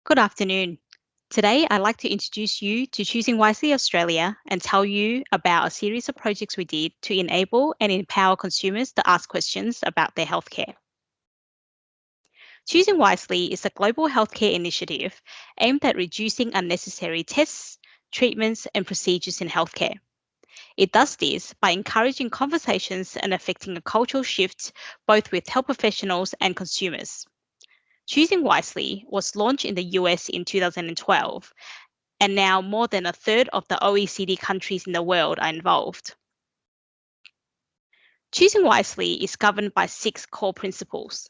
Good afternoon. Today, I'd like to introduce you to Choosing Wisely Australia and tell you about a series of projects we did to enable and empower consumers to ask questions about their healthcare. Choosing Wisely is a global healthcare initiative aimed at reducing unnecessary tests, treatments, and procedures in healthcare. It does this by encouraging conversations and affecting a cultural shift both with health professionals and consumers. Choosing Wisely was launched in the US in 2012, and now more than a third of the OECD countries in the world are involved. Choosing wisely is governed by six core principles.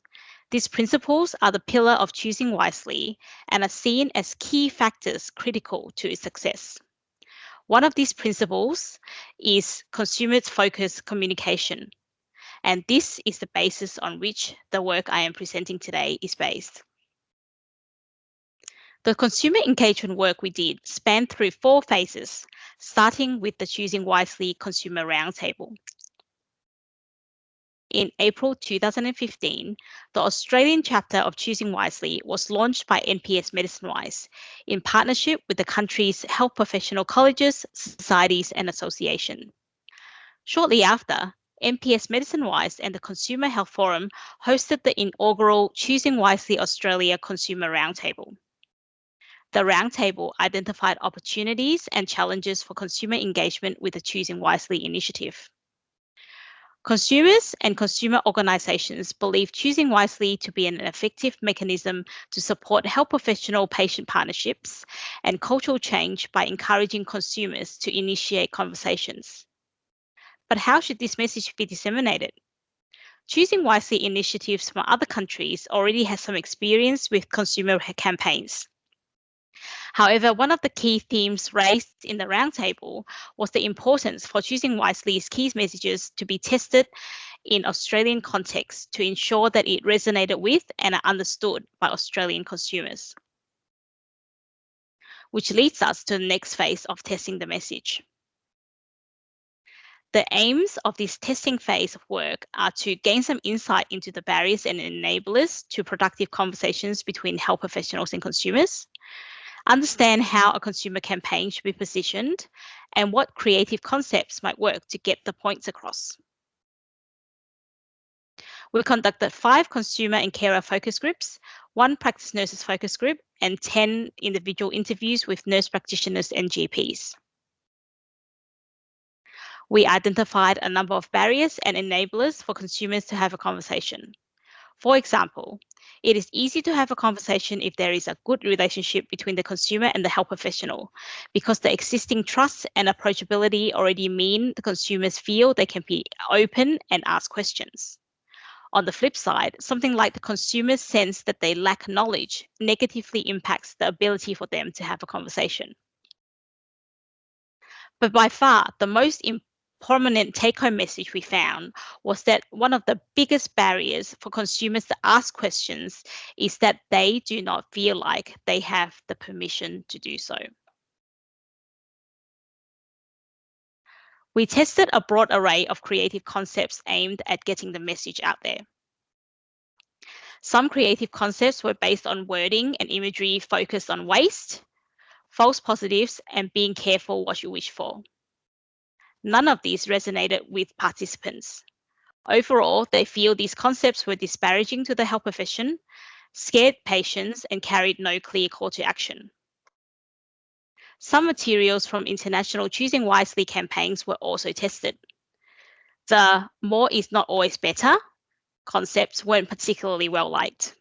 These principles are the pillar of choosing wisely and are seen as key factors critical to its success. One of these principles is consumer focused communication, and this is the basis on which the work I am presenting today is based. The consumer engagement work we did spanned through four phases, starting with the Choosing Wisely Consumer Roundtable. In April 2015, the Australian chapter of Choosing Wisely was launched by NPS MedicineWise in partnership with the country's health professional colleges, societies, and associations. Shortly after, NPS MedicineWise and the Consumer Health Forum hosted the inaugural Choosing Wisely Australia Consumer Roundtable. The roundtable identified opportunities and challenges for consumer engagement with the Choosing Wisely initiative. Consumers and consumer organisations believe Choosing Wisely to be an effective mechanism to support health professional patient partnerships and cultural change by encouraging consumers to initiate conversations. But how should this message be disseminated? Choosing Wisely initiatives from other countries already has some experience with consumer campaigns. However, one of the key themes raised in the roundtable was the importance for Choosing Wisely's key messages to be tested in Australian context to ensure that it resonated with and are understood by Australian consumers. Which leads us to the next phase of testing the message. The aims of this testing phase of work are to gain some insight into the barriers and enablers to productive conversations between health professionals and consumers, understand how a consumer campaign should be positioned, and what creative concepts might work to get the points across. We conducted 5 consumer and carer focus groups, 1 practice nurses focus group, and 10 individual interviews with nurse practitioners and GPs. We identified a number of barriers and enablers for consumers to have a conversation. For example, it is easy to have a conversation if there is a good relationship between the consumer and the health professional, because the existing trust and approachability already mean the consumers feel they can be open and ask questions. On the flip side, something like the consumer's sense that they lack knowledge negatively impacts the ability for them to have a conversation. But by far, the most prominent take home message we found was that one of the biggest barriers for consumers to ask questions is that they do not feel like they have the permission to do so. We tested a broad array of creative concepts aimed at getting the message out there. Some creative concepts were based on wording and imagery focused on waste, false positives, and being careful what you wish for. None of these resonated with participants. Overall, they feel these concepts were disparaging to the health profession, scared patients, and carried no clear call to action. Some materials from international Choosing Wisely campaigns were also tested. The more is not always better concepts weren't particularly well liked.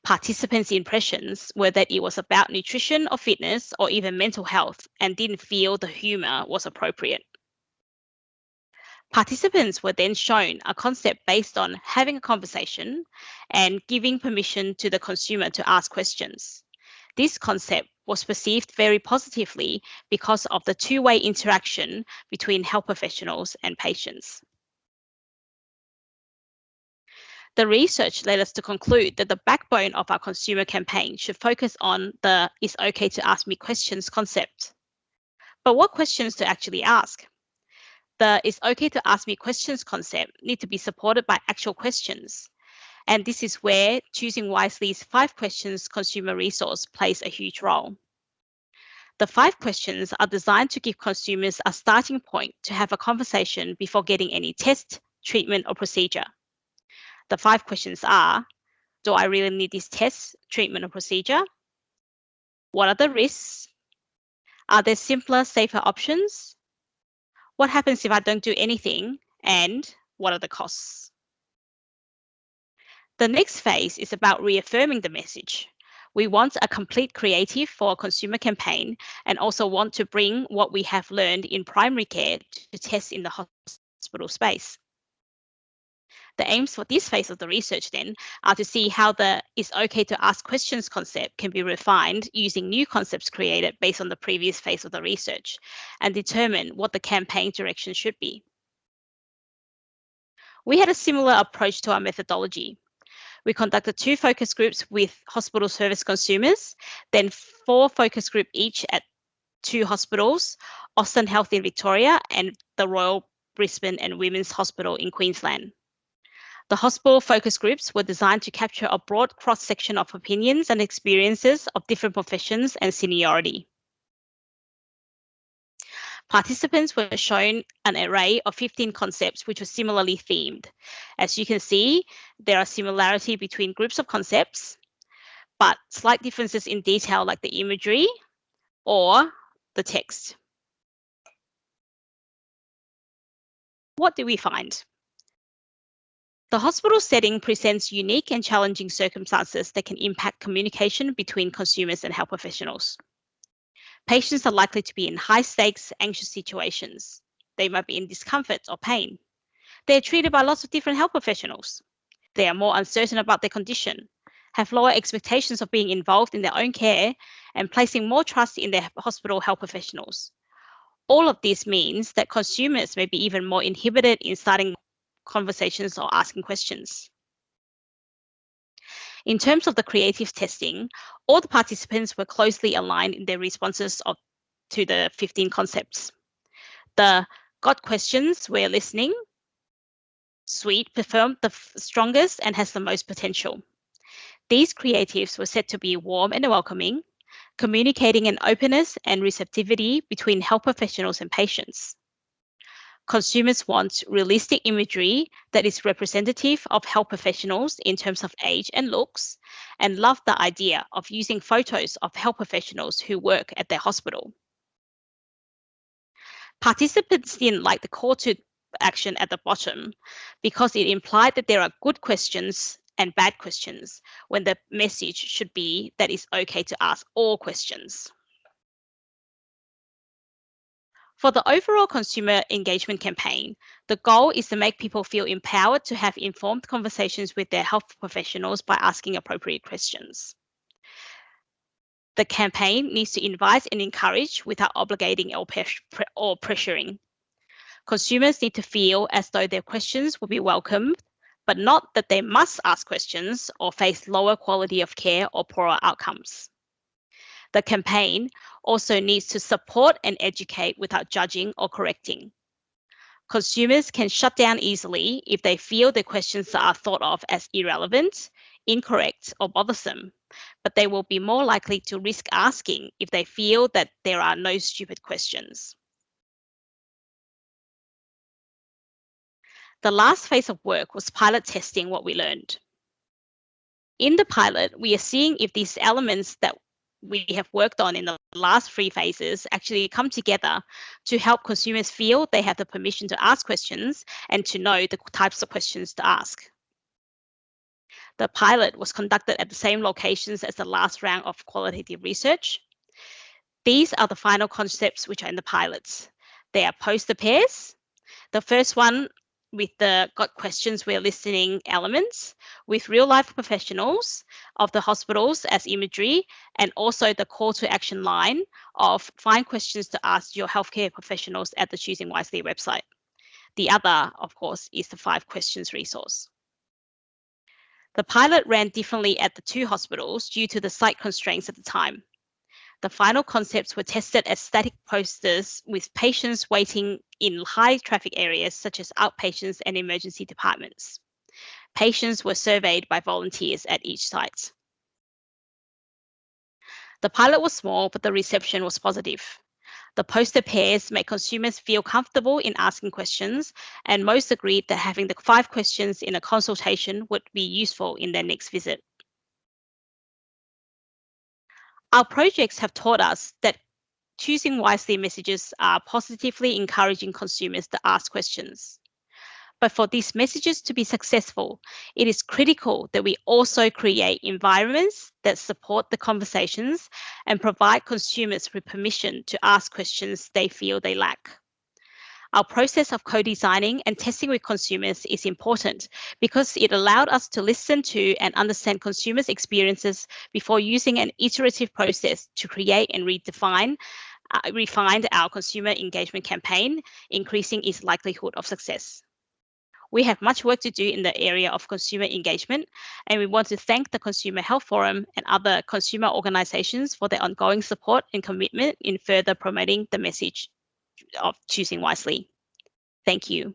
Participants' impressions were that it was about nutrition or fitness or even mental health and didn't feel the humour was appropriate. Participants were then shown a concept based on having a conversation and giving permission to the consumer to ask questions. This concept was perceived very positively because of the two-way interaction between health professionals and patients. The research led us to conclude that the backbone of our consumer campaign should focus on the "it's okay to ask me questions" concept. But what questions to actually ask? The "it's okay to ask me questions" concept need to be supported by actual questions. And this is where Choosing Wisely's 5 questions consumer resource plays a huge role. The 5 questions are designed to give consumers a starting point to have a conversation before getting any test, treatment, or procedure. The 5 questions are: do I really need this test, treatment, or procedure? What are the risks? Are there simpler, safer options? What happens if I don't do anything? And what are the costs? The next phase is about reaffirming the message. We want a complete creative for a consumer campaign and also want to bring what we have learned in primary care to test in the hospital space. The aims for this phase of the research then are to see how the "it's okay to ask questions" concept can be refined using new concepts created based on the previous phase of the research and determine what the campaign direction should be. We had a similar approach to our methodology. We conducted 2 focus groups with hospital service consumers, then 4 focus groups each at 2 hospitals, Austin Health in Victoria and the Royal Brisbane and Women's Hospital in Queensland. The hospital focus groups were designed to capture a broad cross-section of opinions and experiences of different professions and seniority. Participants were shown an array of 15 concepts which were similarly themed. As you can see, there are similarities between groups of concepts, but slight differences in detail like the imagery or the text. What do we find? The hospital setting presents unique and challenging circumstances that can impact communication between consumers and health professionals. Patients are likely to be in high-stakes, anxious situations. They might be in discomfort or pain. They are treated by lots of different health professionals. They are more uncertain about their condition, have lower expectations of being involved in their own care, and placing more trust in their hospital health professionals. All of this means that consumers may be even more inhibited in starting conversations or asking questions. In terms of the creative testing, all the participants were closely aligned in their responses to the 15 concepts. The "got questions, we're listening" suite performed the strongest and has the most potential. These creatives were said to be warm and welcoming, communicating an openness and receptivity between health professionals and patients. Consumers want realistic imagery that is representative of health professionals in terms of age and looks, and love the idea of using photos of health professionals who work at their hospital. Participants didn't like the call to action at the bottom because it implied that there are good questions and bad questions when the message should be that it's okay to ask all questions. For the overall consumer engagement campaign, the goal is to make people feel empowered to have informed conversations with their health professionals by asking appropriate questions. The campaign needs to invite and encourage without obligating or pressuring. Consumers need to feel as though their questions will be welcomed, but not that they must ask questions or face lower quality of care or poorer outcomes. The campaign also needs to support and educate without judging or correcting. Consumers can shut down easily if they feel their questions are thought of as irrelevant, incorrect, or bothersome, but they will be more likely to risk asking if they feel that there are no stupid questions. The last phase of work was pilot testing what we learned. In the pilot, we are seeing if these elements that we have worked on in the last 3 phases actually come together to help consumers feel they have the permission to ask questions and to know the types of questions to ask. The pilot was conducted at the same locations as the last round of qualitative research. These are the final concepts which are in the pilots. They are poster pairs. The first one with the "got questions, we're listening" elements, with real life professionals of the hospitals as imagery, and also the call to action line of "find questions to ask your healthcare professionals at the Choosing Wisely website." The other, of course, is the 5 questions resource. The pilot ran differently at the 2 hospitals due to the site constraints at the time. The final concepts were tested as static posters with patients waiting in high traffic areas such as outpatients and emergency departments. Patients were surveyed by volunteers at each site. The pilot was small, but the reception was positive. The poster pairs made consumers feel comfortable in asking questions, and most agreed that having the 5 questions in a consultation would be useful in their next visit. Our projects have taught us that choosing wisely messages are positively encouraging consumers to ask questions. But for these messages to be successful, it is critical that we also create environments that support the conversations and provide consumers with permission to ask questions they feel they lack. Our process of co-designing and testing with consumers is important because it allowed us to listen to and understand consumers' experiences before using an iterative process to create and refined our consumer engagement campaign, increasing its likelihood of success. We have much work to do in the area of consumer engagement, and we want to thank the Consumer Health Forum and other consumer organizations for their ongoing support and commitment in further promoting the message of choosing wisely. Thank you.